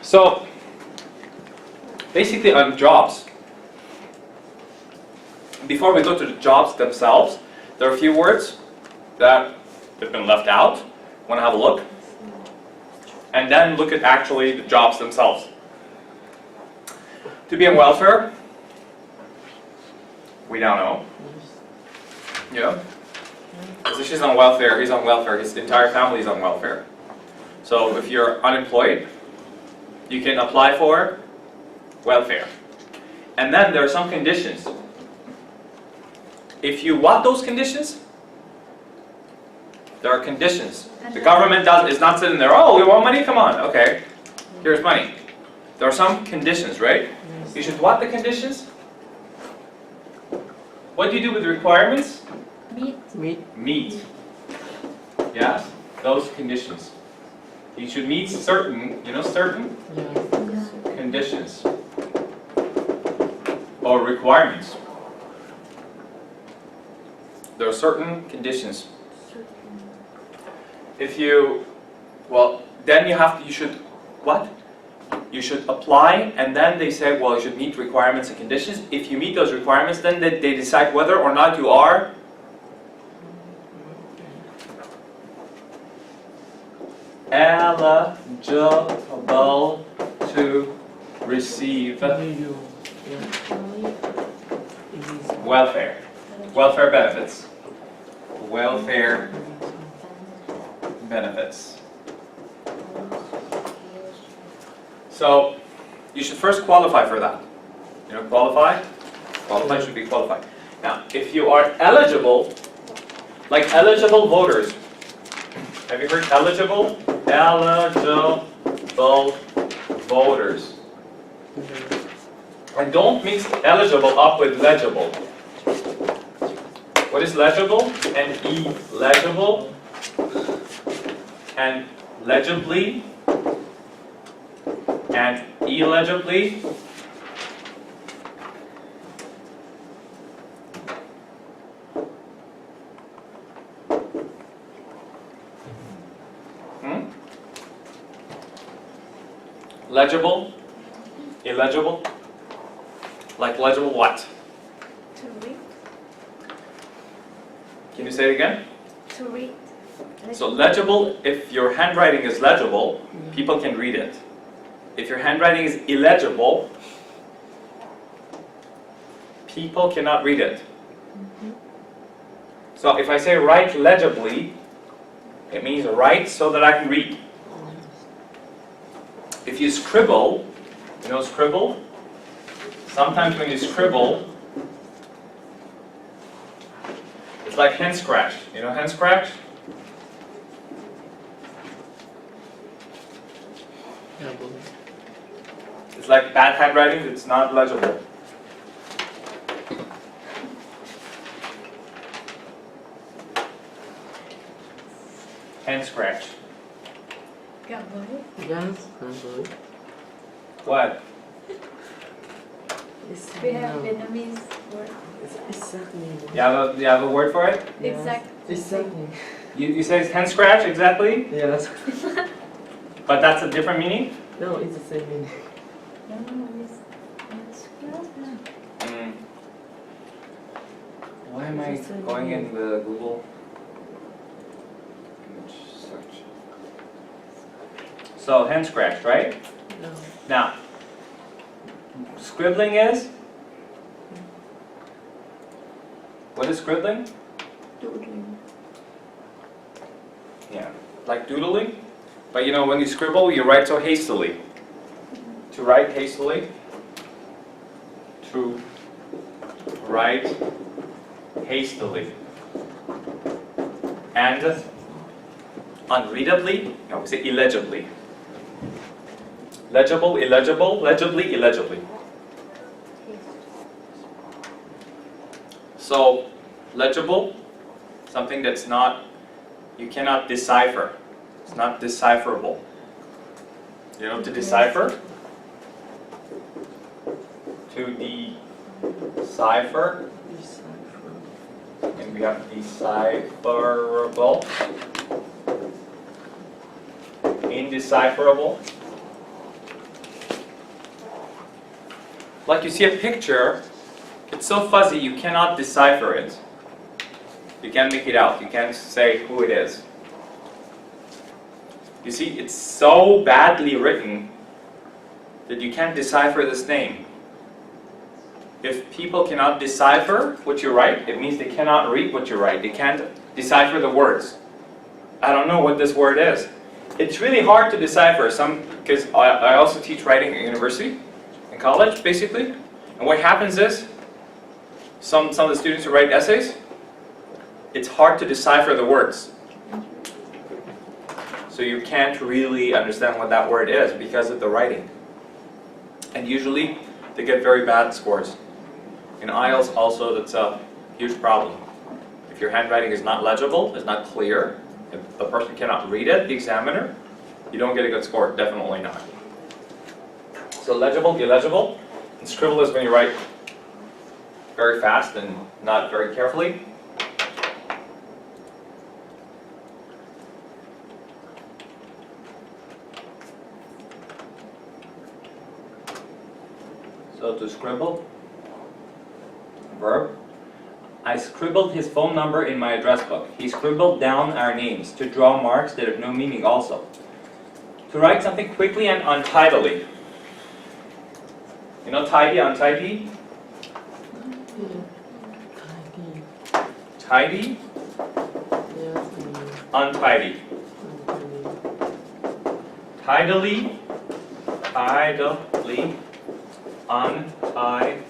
So basically on jobs, before we go to the jobs themselves, there are a few words that have been left out. Want to have a look? And then look at actually the jobs themselves. To be on welfare, we now know. Yeah? So she's on welfare, he's on welfare, his entire family is on welfare. So if you're unemployed, you can apply for welfare. And then there are some conditions. If you want those conditions, there are conditions. The government is not sitting there, oh, we want money, come on, okay, here's money. There are some conditions, right? You should what the conditions? What do you do with the requirements? Meet. Yeah, those conditions. You should meet certain, certain conditions or requirements. There are certain conditions. If you, then you should, what? You should apply, and then they say, well, you should meet requirements and conditions. If you meet those requirements, then they decide whether or not you are eligible to receive welfare benefits. Welfare benefits. So you should first qualify for that. Qualify should be qualified. Now, if you are eligible, like eligible voters, have you heard eligible? Eligible voters. And don't mix eligible up with legible. What is legible? And illegible. And legibly. And illegibly. Legible, illegible, like legible what? To read. Can you say it again? To read. So legible, if your handwriting is legible, people can read it. If your handwriting is illegible, people cannot read it. So if I say write legibly, it means write so that I can read. If you scribble, scribble? Sometimes when you scribble, it's like hand scratch. You know hand scratch? It's like bad handwriting, it's not legible. Hand scratch. Yes, What? we have Vietnamese word. Exactly. You have a word for it? Exactly. You say hand scratch, exactly? Yes. But that's a different meaning? No, it's the same meaning. No, it's Why am I going in the Google image search? So hand scratch, right? No. Now, scribbling is? What is scribbling? doodling. Yeah, like doodling. But when you scribble, you write so hastily. To write hastily. To write hastily. And unreadably, no, we say illegibly. Legible, illegible, legibly, illegibly. So, legible, something that's not, you cannot decipher. It's not decipherable. You know, to decipher? To decipher. And we have decipherable. Indecipherable. like you see a picture, it's so fuzzy you cannot decipher it. You can't make it out. You can't say who it is. You see, it's so badly written that you can't decipher this name. If people cannot decipher what you write, it means they cannot read what you write. They can't decipher the words. I don't know what this word is. It's really hard to decipher, because I also teach writing at university, in college, basically. And what happens is, some of the students who write essays, it's hard to decipher the words. So you can't really understand what that word is because of the writing. And usually, they get very bad scores. In IELTS also, that's a huge problem. If your handwriting is not legible, is not clear, if the person cannot read it, the examiner, you don't get a good score, definitely not. So legible, illegible, and scribble is when you write very fast and not very carefully. So to scribble, verb. I scribbled his phone number in my address book. He scribbled down our names to draw marks that have no meaning also. To write something quickly and untidily. You know tidy, untidy? Tidy, untidy. Tidily, tidily, untidily.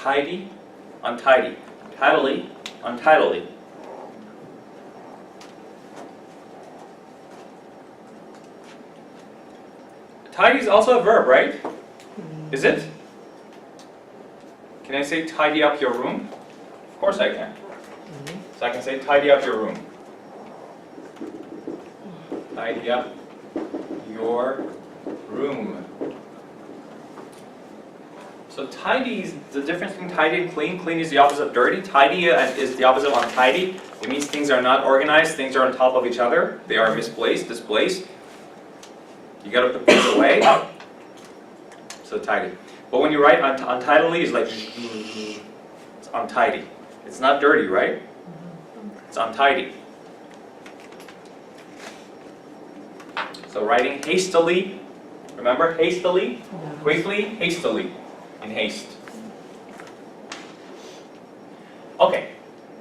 Tidy, untidy. Tidily, untidily. Tidy is also a verb, right? Is it? Can I say tidy up your room? Of course I can. So I can say tidy up your room. Tidy up your room. So tidy is the difference between tidy and clean. Clean is the opposite of dirty. Tidy is the opposite of untidy. It means things are not organized, things are on top of each other. They are misplaced, displaced. You gotta put things away. So tidy. But when you write untidily, it's like it's untidy. It's not dirty, right? It's untidy. So writing hastily, remember hastily, quickly, hastily, in haste. Okay,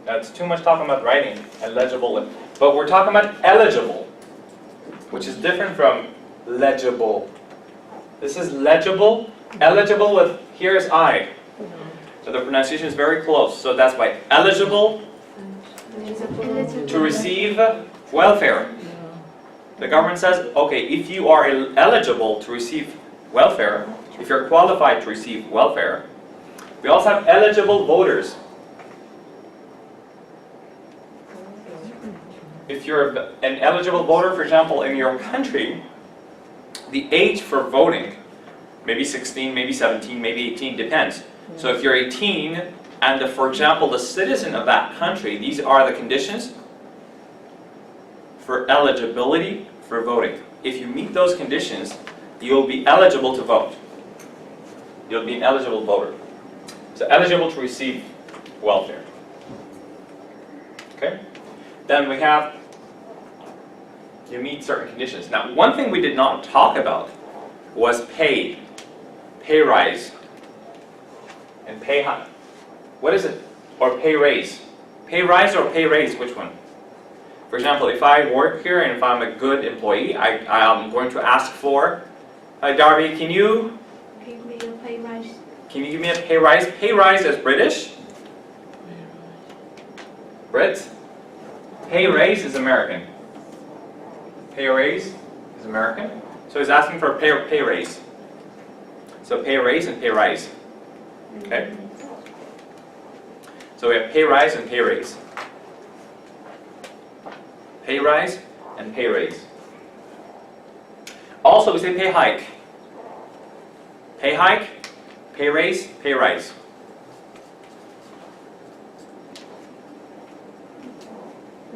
that's too much talking about writing, illegible, but we're talking about eligible, which is different from legible. This is legible, eligible with, here's I. So the pronunciation is very close, so that's why eligible to receive welfare. The government says, okay, if you are eligible to receive welfare, if you're qualified to receive welfare, we also have eligible voters. If you're an eligible voter, for example, in your country, the age for voting, maybe 16, maybe 17, maybe 18, depends. So if you're 18 and, for example, the citizen of that country, these are the conditions for eligibility for voting. If you meet those conditions, you'll be eligible to vote. You'll be an eligible voter. So eligible to receive welfare. Okay? Then we have, you meet certain conditions. Now, one thing we did not talk about was pay rise, and pay hike. What is it? Or pay raise? Pay rise or pay raise, which one? For example, if I work here and if I'm a good employee, I'm going to ask for, Darby, can you Give me a pay rise. give me a pay rise? Pay rise is British. Brit. Pay raise is American. Pay raise is American. So he's asking for a pay raise. So pay raise and pay rise. Okay? So we have pay rise and pay raise. Pay rise and pay raise. Also, we say pay hike. Pay hike, pay raise, pay rise.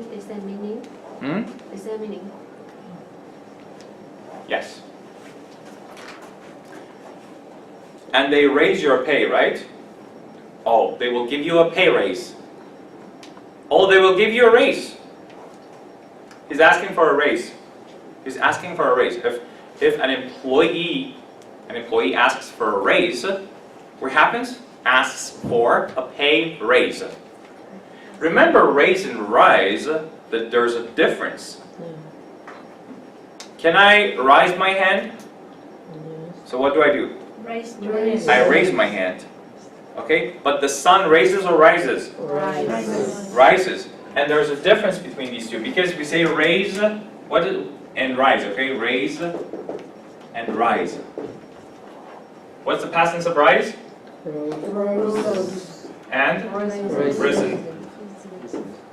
Is there meaning? Hmm? Is there meaning? Yes. And they raise your pay, right? Oh, they will give you a pay raise. Oh, they will give you a raise. He's asking for a raise. He's asking for a raise. If an employee asks for a raise, what happens? Asks for a pay raise. Remember, raise and rise, that there's a difference. Can I raise my hand? So what do I do? Raise. I raise my hand. Okay? But the sun raises or rises? Rises. And there's a difference between these two. Because we say raise, and rise, okay? Raise and rise. What's the past tense of rise? And risen.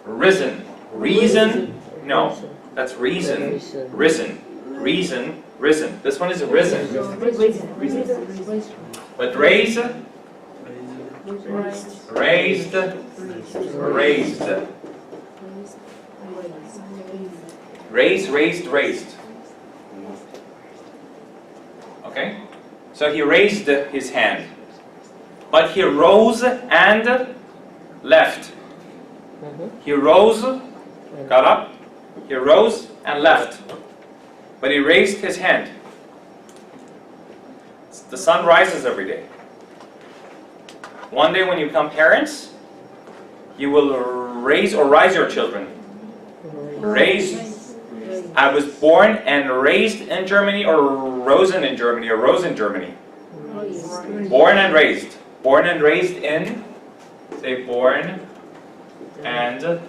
Risen. Reason? No. That's reason. Risen. Reason. Risen. This one is risen. But raise? Raised. Raised. Raise, raised, raised. Okay? So he raised his hand. But he rose and left. He rose, got up, he rose and left. But he raised his hand. The sun rises every day. One day when you become parents, you will raise or rise your children. Raise. I was born and raised in Germany, or rosen in Germany, or rose in Germany. Born and raised. Born and raised in, say born and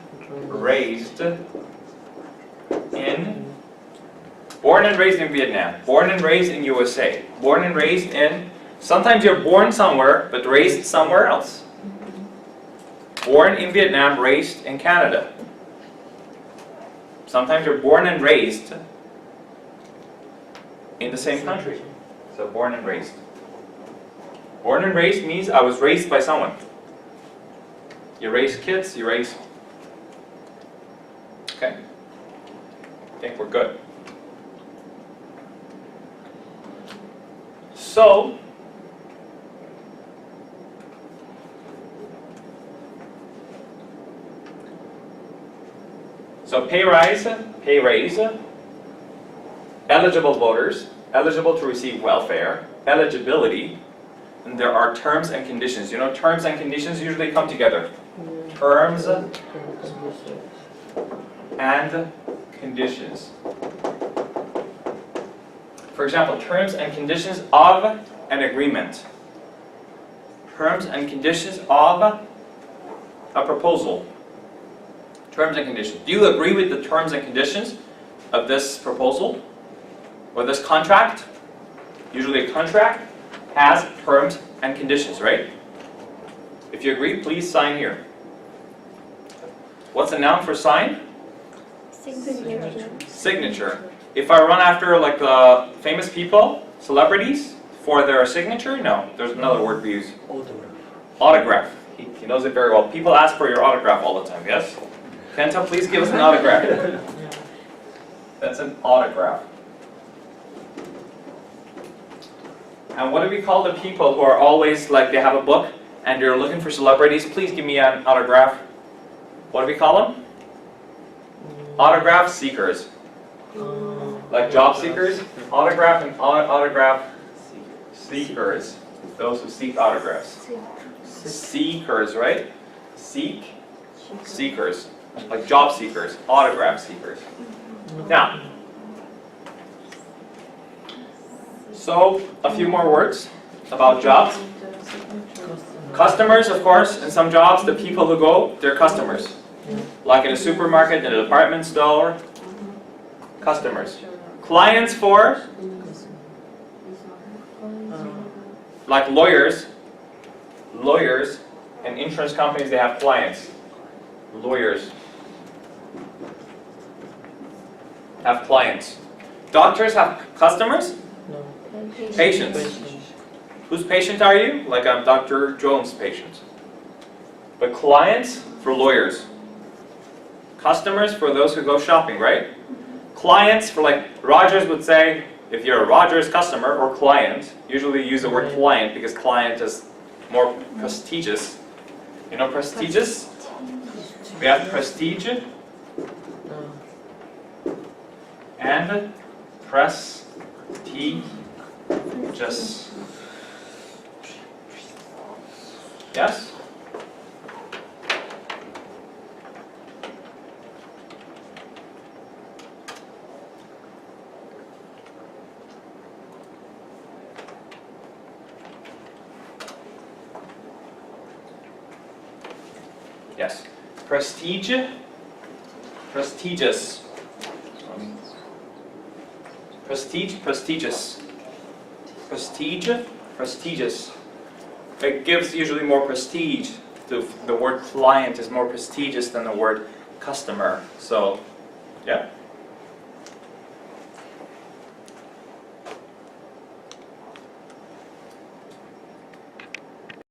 raised in, born and raised in Vietnam, born and raised in USA, born and raised in, sometimes you're born somewhere but raised somewhere else. Born in Vietnam, raised in Canada. Sometimes you're born and raised in the same country. So born and raised. Born and raised means I was raised by someone. You raise kids, you raise. Okay. I think we're good. So, pay rise, pay raise, eligible voters, eligible to receive welfare, eligibility, and there are terms and conditions. You know, terms and conditions usually come together. Terms and conditions. For example, terms and conditions of an agreement. Terms and conditions of a proposal. Terms and conditions. Do you agree with the terms and conditions of this proposal or this contract? Usually a contract has terms and conditions, right? If you agree, please sign here. What's a noun for sign? Signature. Signature. If I run after like the famous people, celebrities, for their signature, no, there's another word we use. Autograph. Autograph. He knows it very well. People ask for your autograph all the time, yes? Kenta, please give us an autograph. That's an autograph. And what do we call the people who are always like they have a book and they're looking for celebrities? Please give me an autograph. What do we call them? Autograph seekers. Like job seekers? Autograph and autograph seekers. Those who seek autographs. Seekers, right? Seek. Seekers. Like job seekers. Autograph seekers. Now, so a few more words about jobs. Customers, of course, in some jobs, the people who go, they're customers. Like in a supermarket, in a department store, customers. Clients for, like lawyers and insurance companies, they have clients. Lawyers have clients. Doctors have customers? No. Patients. Whose patient are you? Like I'm Dr. Jones' patient. But clients for lawyers. Customers for those who go shopping, right? Clients for like Rogers would say, if you're a Rogers customer or client, usually use the word client because client is more prestigious. You know prestigious? We have prestige No. and prestigious. Yes? Yes. Prestige, prestigious. Prestige, prestigious. Prestige, prestigious. It gives usually more prestige. The word client is more prestigious than the word customer. So, yeah.